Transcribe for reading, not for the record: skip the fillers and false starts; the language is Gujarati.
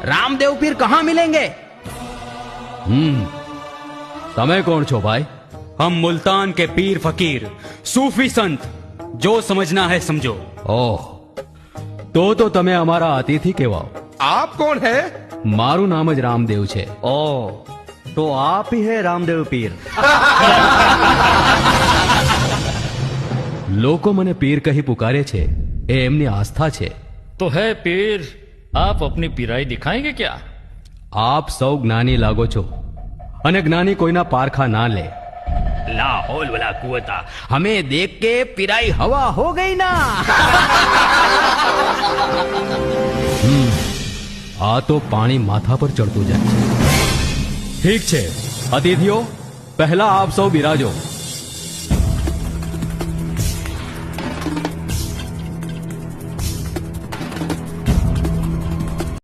रामदेव पीर कहाँ मिलेंगे? તમે કોણ છો ભાઈ? हम मुल्तान के पीर फकीर सूफी संत, जो समझना है समझो। ઓહ, તો તમે અમારા અતિથિ કહેવાઓ। आप कौन है? મારું નામ જ રામદેવ છે। ओ, तो आप ही है रामदेव पीर। લોકો મને પીર કહી પુકારે છે, એ એમની આસ્થા છે। तो है पीर, आप अपनी पीराई दिखाएंगे क्या? આપ સૌ જ્ઞાની લાગો છો અને જ્ઞાની કોઈના પારખા ના લે। ला हौल वला कुवता, हमें देख के पिराई हवा हो गई ना। આ તો પાણી માથા પર ચડતું જાય છે। ઠીક છે અતિથિઓ, પહેલા આપ સૌ બિરાજો।